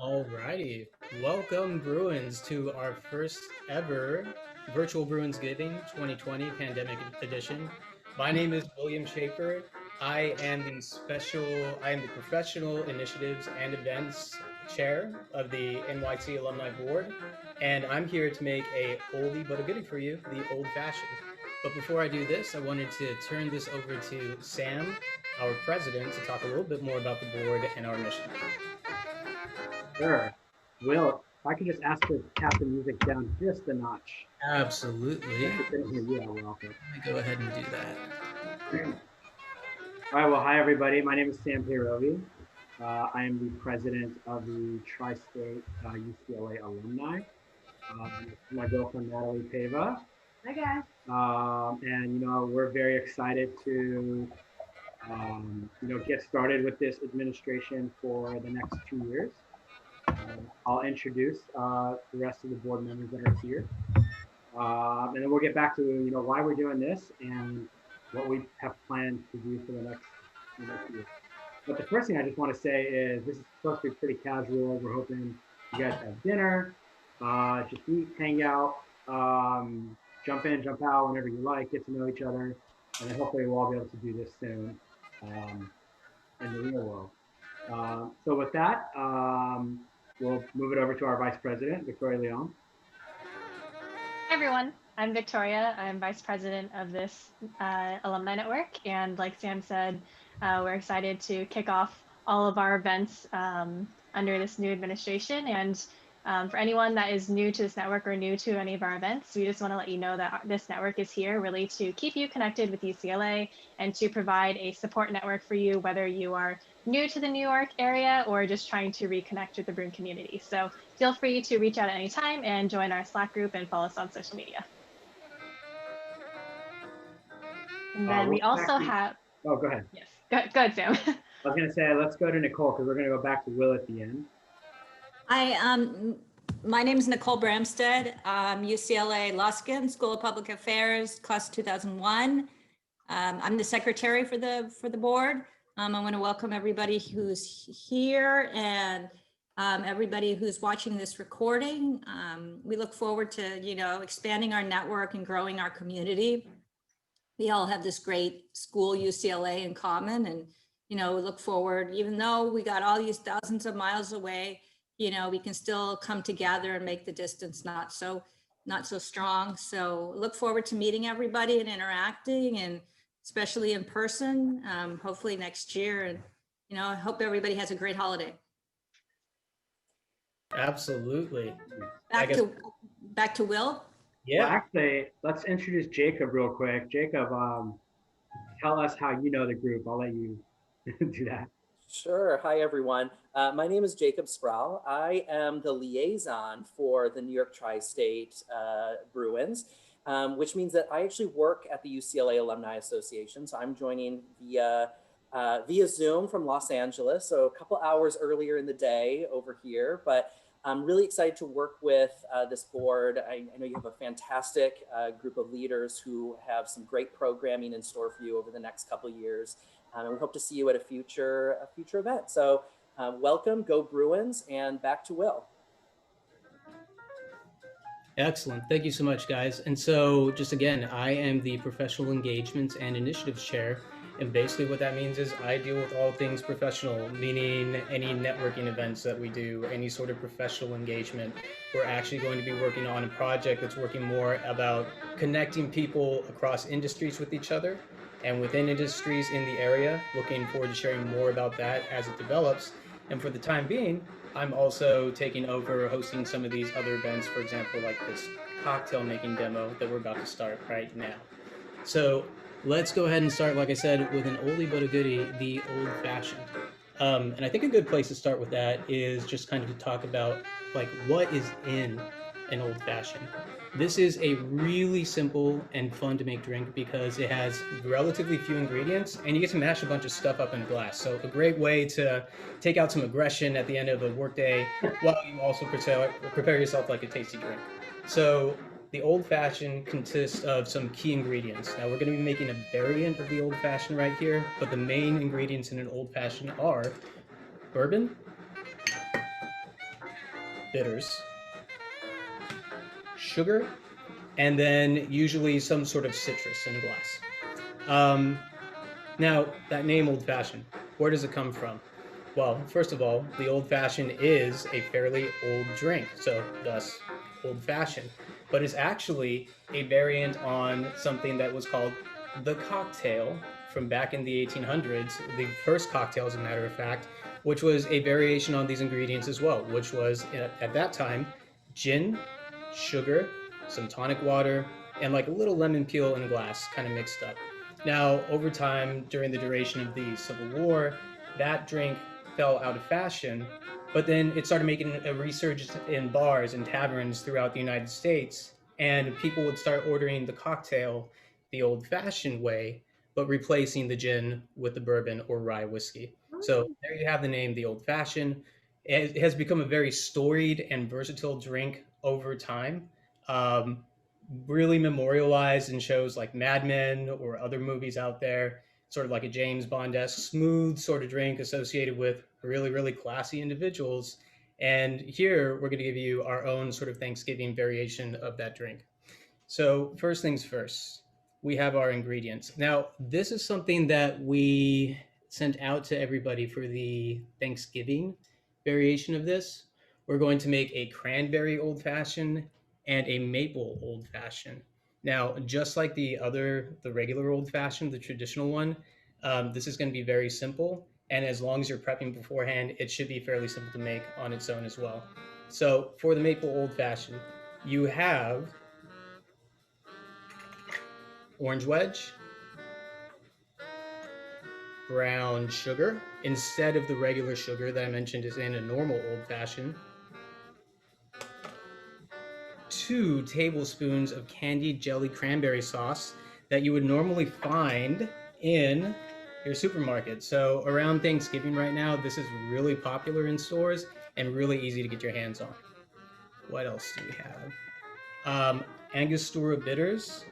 Alrighty, welcome Bruins to our first ever virtual BruinsGiving 2020 pandemic edition. My name is William Schaefer. I am the professional initiatives and events chair of the NYC Alumni Board, and I'm here to make a oldie but a goodie for you, the old fashioned. But before I do this, I wanted to turn this over to Sam, our president, to talk a little bit more about the board and our mission. Sure. Will, if I could just ask to tap the music down just a notch. Absolutely. If you couldn't hear you, I will. Let me go ahead and do that. All right. Well, hi, everybody. My name is Sam Payrovi. I am the president of the Tri-State UCLA Alumni. My girlfriend, Natalie Pava. Hi, guys. We're very excited to, get started with this administration for the next 2 years. I'll introduce the rest of the board members that are here. And then we'll get back to why we're doing this and what we have planned to do for the next year. But the first thing I just want to say is this is supposed to be pretty casual. We're hoping you guys have dinner, just eat, hang out, jump in, jump out whenever you like, get to know each other, and then hopefully we'll all be able to do this soon in the real world. So with that, we'll move it over to our Vice President, Victoria Leon. Hi, everyone. I'm Victoria. I'm Vice President of this alumni network. And like Sam said, we're excited to kick off all of our events under this new administration. And for anyone that is new to this network or new to any of our events, we just want to let you know that this network is here really to keep you connected with UCLA and to provide a support network for you, whether you are new to the New York area or just trying to reconnect with the Bruin community. So feel free to reach out at any time and join our Slack group and follow us on social media. And then we also have. Oh, go ahead. Yes, go ahead, Sam. I was going to say, let's go to Nicole because we're going to go back to Will at the end. Hi, my name is Nicole Bramstead. UCLA Luskin School of Public Affairs, class 2001. I'm the secretary for the board. I want to welcome everybody who's here and everybody who's watching this recording. We look forward to expanding our network and growing our community. We all have this great school, UCLA, in common, and we look forward, even though we got all these thousands of miles away, we can still come together and make the distance not so strong. So look forward to meeting everybody and interacting, and especially in person, hopefully next year. And I hope everybody has a great holiday. Absolutely. Back to Will. Yeah. Well, actually, let's introduce Jacob real quick. Jacob, tell us how you know the group. I'll let you do that. Sure. Hi, everyone. My name is Jacob Sproul. I am the liaison for the New York Tri-State Bruins, which means that I actually work at the UCLA Alumni Association. So I'm joining via Zoom from Los Angeles. So a couple hours earlier in the day over here, but I'm really excited to work with this board. I know you have a fantastic group of leaders who have some great programming in store for you over the next couple of years. And we hope to see you at a future event. So welcome, go Bruins, and back to Will. Excellent. Thank you so much, guys. And so just again, I am the professional engagements and initiatives chair. And basically what that means is I deal with all things professional, meaning any networking events that we do, any sort of professional engagement. We're actually going to be working on a project that's working more about connecting people across industries with each other and within industries in the area. Looking forward to sharing more about that as it develops. And for the time being, I'm also taking over hosting some of these other events, for example, like this cocktail making demo that we're about to start right now. So let's go ahead and start, like I said, with an oldie but a goodie, the old fashioned. And I think a good place to start with that is just kind of to talk about like what is in an old fashioned. This is a really simple and fun to make drink because it has relatively few ingredients and you get to mash a bunch of stuff up in a glass. So a great way to take out some aggression at the end of a workday while you also prepare yourself like a tasty drink. So the old fashioned consists of some key ingredients. Now we're going to be making a variant of the old fashioned right here, but the main ingredients in an old fashioned are bourbon, bitters, sugar, and then usually some sort of citrus in a glass. Now, that name Old Fashioned, where does it come from? Well, first of all, the Old Fashioned is a fairly old drink, so thus Old Fashioned. But it's actually a variant on something that was called the cocktail from back in the 1800s, the first cocktail, as a matter of fact, which was a variation on these ingredients as well, which was, at that time, gin, sugar, some tonic water, and like a little lemon peel in a glass, kind of mixed up. Now, over time, during the duration of the Civil War, that drink fell out of fashion, but then it started making a resurgence in bars and taverns throughout the United States, and people would start ordering the cocktail the old-fashioned way, but replacing the gin with the bourbon or rye whiskey. So there you have the name, the Old Fashioned. It has become a very storied and versatile drink over time. Um, really memorialized in shows like Mad Men or other movies out there, sort of like a James Bond-esque smooth sort of drink associated with really, really classy individuals. And here we're going to give you our own sort of Thanksgiving variation of that drink. So first things first, we have our ingredients. Now, this is something that we sent out to everybody for the Thanksgiving variation of this. We're going to make a cranberry old fashioned and a maple old fashioned. Now, just like the regular old fashioned, the traditional one, this is going to be very simple. And as long as you're prepping beforehand, it should be fairly simple to make on its own as well. So for the maple old fashioned, you have orange wedge, brown sugar, instead of the regular sugar that I mentioned is in a normal old fashioned, 2 tablespoons of candied jelly cranberry sauce that you would normally find in your supermarket. So around Thanksgiving right now, this is really popular in stores and really easy to get your hands on. What else do we have? Angostura Bitters.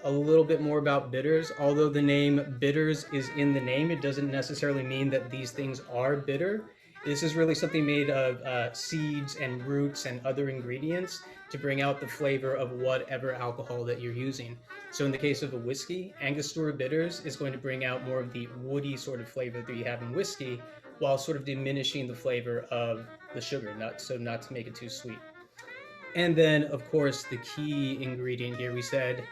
A little bit more about bitters. Although the name bitters is in the name, it doesn't necessarily mean that these things are bitter. This is really something made of seeds and roots and other ingredients to bring out the flavor of whatever alcohol that you're using. So in the case of a whiskey, Angostura Bitters is going to bring out more of the woody sort of flavor that you have in whiskey, while sort of diminishing the flavor of the sugar, not to make it too sweet. And then, of course, the key ingredient here, we said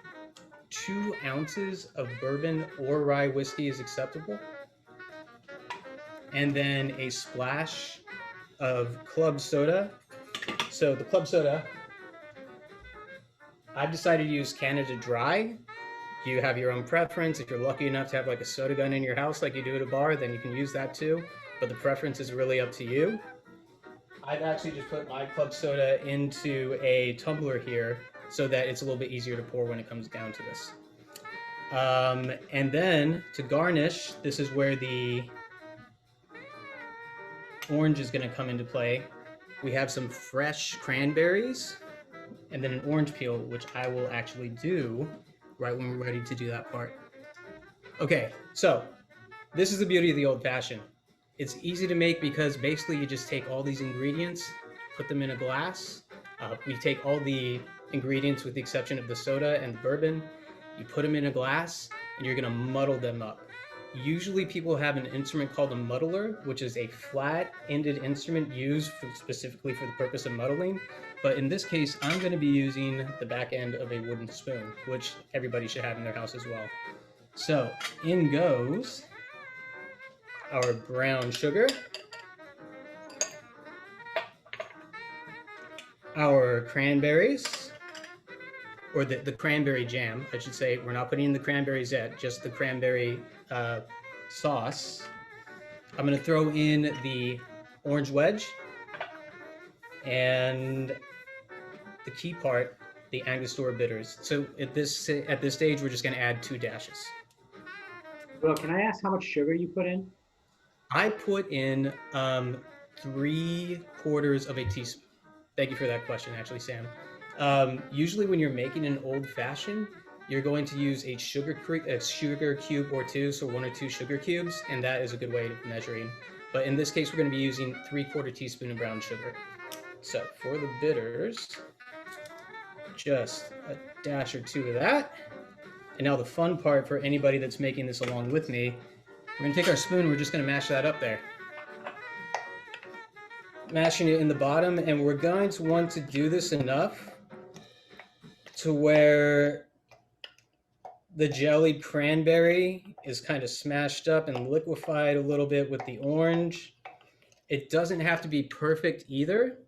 2 ounces of bourbon or rye whiskey is acceptable. And then a splash of club soda. So the club soda, I've decided to use Canada Dry. You have your own preference. If you're lucky enough to have like a soda gun in your house like you do at a bar, then you can use that too. But the preference is really up to you. I've actually just put my club soda into a tumbler here so that it's a little bit easier to pour when it comes down to this. And then to garnish, this is where the orange is going to come into play. We have some fresh cranberries and then an orange peel, which I will actually do right when we're ready to do that part. Okay, so this is the beauty of the old fashioned. It's easy to make because basically you just take all these ingredients, put them in a glass. We take all the ingredients with the exception of the soda and the bourbon. You put them in a glass and you're gonna muddle them up. Usually people have an instrument called a muddler, which is a flat-ended instrument used specifically for the purpose of muddling. But in this case, I'm gonna be using the back end of a wooden spoon, which everybody should have in their house as well. So in goes our brown sugar, our cranberries, or the cranberry jam, I should say. We're not putting in the cranberries yet, just the cranberry sauce. I'm going to throw in the orange wedge, and the key part, the Angostura Bitters. So at this stage, we're just going to add 2 dashes. Will, can I ask how much sugar you put in? I put in 3/4 of a teaspoon. Thank you for that question, actually, Sam. Usually when you're making an old fashioned, you're going to use a sugar cube or 2, so 1 or 2 sugar cubes, and that is a good way of measuring. But in this case, we're going to be using 3/4 teaspoon of brown sugar. So for the bitters, just a dash or two of that. And now the fun part for anybody that's making this along with me, we're gonna take our spoon, we're just gonna mash that up there. Mashing it in the bottom, and we're going to want to do this enough to where the jellied cranberry is kind of smashed up and liquefied a little bit with the orange. It doesn't have to be perfect either,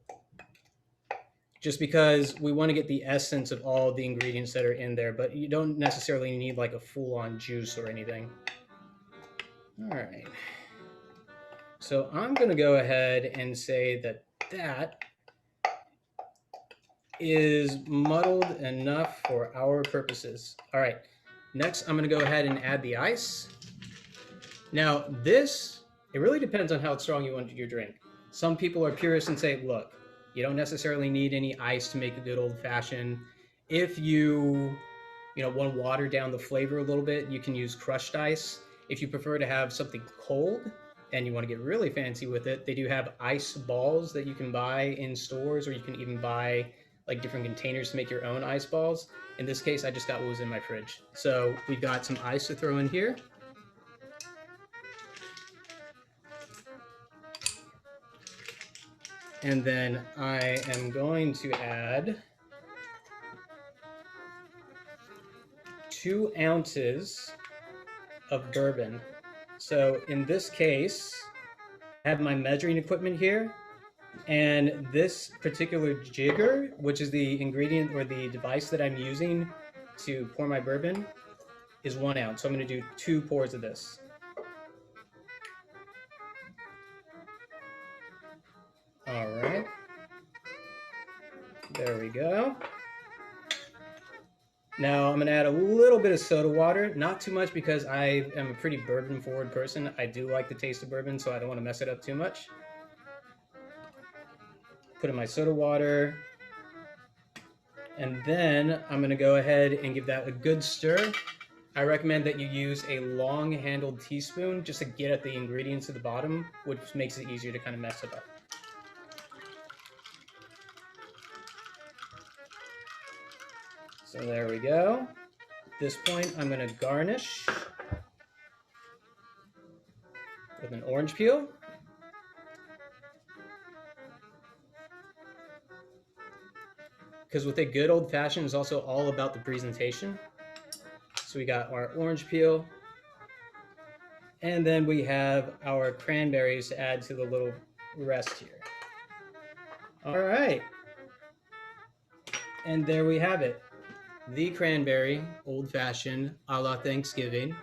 just because we want to get the essence of all the ingredients that are in there, but you don't necessarily need like a full-on juice or anything. All right. So I'm going to go ahead and say that that is muddled enough for our purposes. All right. Next, I'm going to go ahead and add the ice. Now, this, it really depends on how strong you want your drink. Some people are purists and say, look, you don't necessarily need any ice to make a good old-fashioned. If you want to water down the flavor a little bit, you can use crushed ice. If you prefer to have something cold and you want to get really fancy with it, they do have ice balls that you can buy in stores, or you can even buy like different containers to make your own ice balls. In this case, I just got what was in my fridge. So we've got some ice to throw in here. And then I am going to add 2 ounces of bourbon. So in this case, I have my measuring equipment here, and this particular jigger, which is the ingredient or the device that I'm using to pour my bourbon, is 1 ounce. So I'm going to do 2 pours of this. All right. There we go. Now I'm going to add a little bit of soda water, not too much because I am a pretty bourbon forward person. I do like the taste of bourbon, so I don't want to mess it up too much. Put in my soda water. And then I'm going to go ahead and give that a good stir. I recommend that you use a long-handled teaspoon just to get at the ingredients at the bottom, which makes it easier to kind of mess it up. So there we go. At this point, I'm going to garnish with an orange peel. Because with a good old-fashioned is also all about the presentation. So we got our orange peel, and then we have our cranberries to add to the little rest here. All right. And there we have it. The cranberry old-fashioned a la Thanksgiving.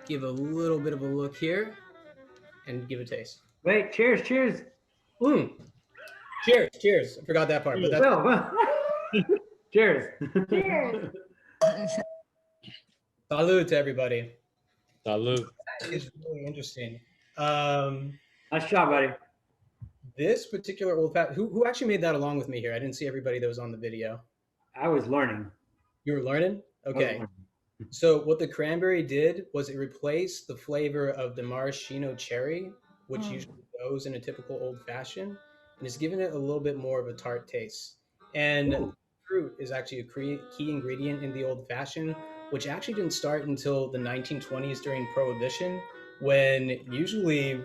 Give a little bit of a look here and give a taste. Wait, cheers, cheers. Cheers, cheers. I forgot that part. But that's... Cheers. Cheers. Salud to everybody. Salud. That is really interesting. Nice job, buddy. This particular old-fashioned, who actually made that along with me here? I didn't see everybody that was on the video. I was learning. You were learning? Okay. So what the cranberry did was it replaced the flavor of the maraschino cherry, which usually goes in a typical old-fashioned, and it's given it a little bit more of a tart taste. And fruit is actually a key ingredient in the old-fashioned, which actually didn't start until the 1920s during Prohibition, when usually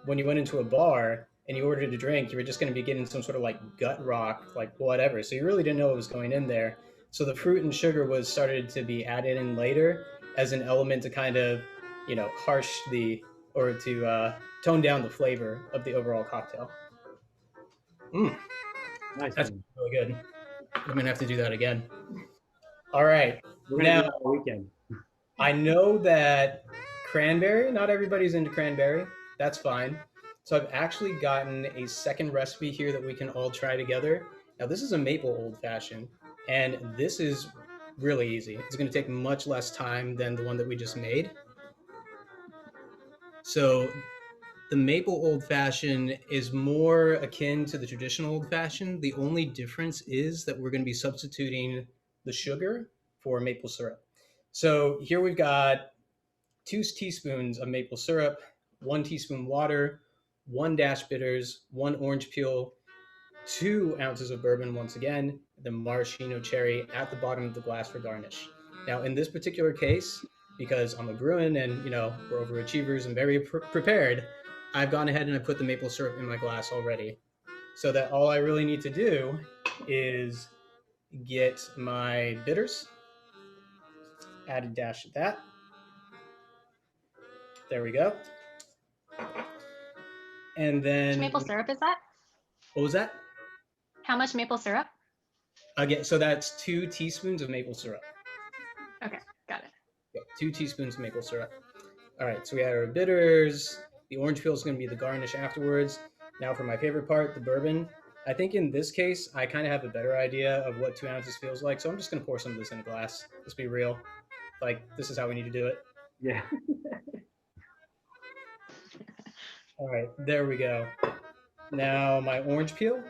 when you went into a bar and you ordered a drink, you were just going to be getting some sort of like gut rock, like whatever. So you really didn't know what was going in there. So the fruit and sugar was started to be added in later as an element to kind of, harsh or to tone down the flavor of the overall cocktail. Nice. That's really good. I'm going to have to do that again. All right. We're going to do that all weekend. I know that cranberry, not everybody's into cranberry. That's fine. So I've actually gotten a second recipe here that we can all try together. Now this is a maple old-fashioned, and this is really easy. It's going to take much less time than the one that we just made. So the maple old-fashioned is more akin to the traditional old-fashioned. The only difference is that we're going to be substituting the sugar for maple syrup. So here we've got 2 teaspoons of maple syrup, 1 teaspoon water, 1 dash bitters, 1 orange peel, 2 ounces of bourbon once again, the maraschino cherry at the bottom of the glass for garnish. Now, in this particular case, because I'm a Bruin and we're overachievers and very prepared, I've gone ahead and I put the maple syrup in my glass already, so that all I really need to do is get my bitters, add a dash of that. There we go. And then Maple syrup is that? What was that? How much maple syrup? Again, so that's 2 teaspoons of maple syrup. Okay, got it. Yep, 2 teaspoons of maple syrup. All right, so we add our bitters. The orange peel is going to be the garnish afterwards. Now for my favorite part, the bourbon. I think in this case, I kind of have a better idea of what 2 ounces feels like, so I'm just going to pour some of this in a glass. Let's be real. Like, this is how we need to do it. Yeah. All right, there we go. Now my orange peel.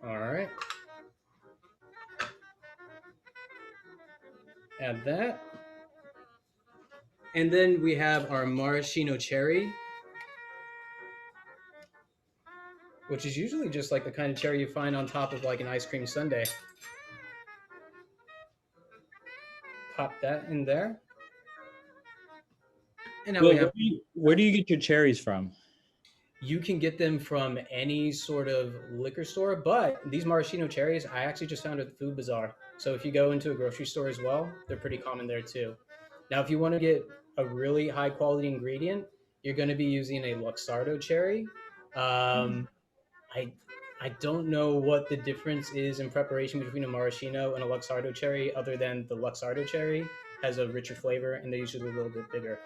All right. Add that. And then we have our maraschino cherry, which is usually just like the kind of cherry you find on top of like an ice cream sundae. Pop that in there. And now we have, where do you get your cherries from? you can get them from any sort of liquor store, but these maraschino cherries, I actually just found at the Food Bazaar. So if you go into a grocery store as well, they're pretty common there too. Now, if you want to get a really high quality ingredient, you're going to be using a Luxardo cherry. I don't know what the difference is in preparation between a maraschino and a Luxardo cherry, other than the Luxardo cherry has a richer flavor and they're usually a little bit bigger.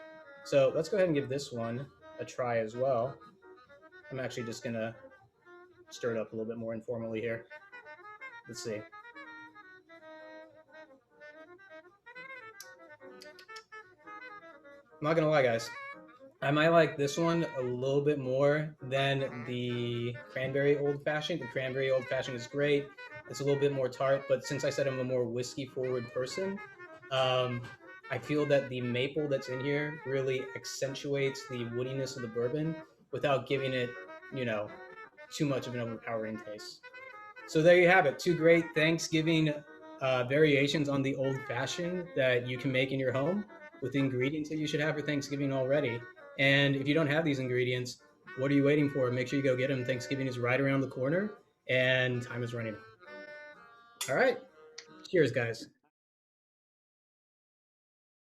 So let's go ahead and give this one a try as well. I'm actually just gonna stir it up a little bit more informally here. Let's see. I'm not gonna lie, guys. I might like this one a little bit more than the cranberry old fashioned. The cranberry old fashioned is great. It's a little bit more tart, but since I said I'm a more whiskey forward person, I feel that the maple that's in here really accentuates the woodiness of the bourbon without giving it, too much of an overpowering taste. So there you have it. 2 great Thanksgiving variations on the old fashioned that you can make in your home with the ingredients that you should have for Thanksgiving already. And if you don't have these ingredients, what are you waiting for? Make sure you go get them. Thanksgiving is right around the corner and time is running. All right. Cheers, guys.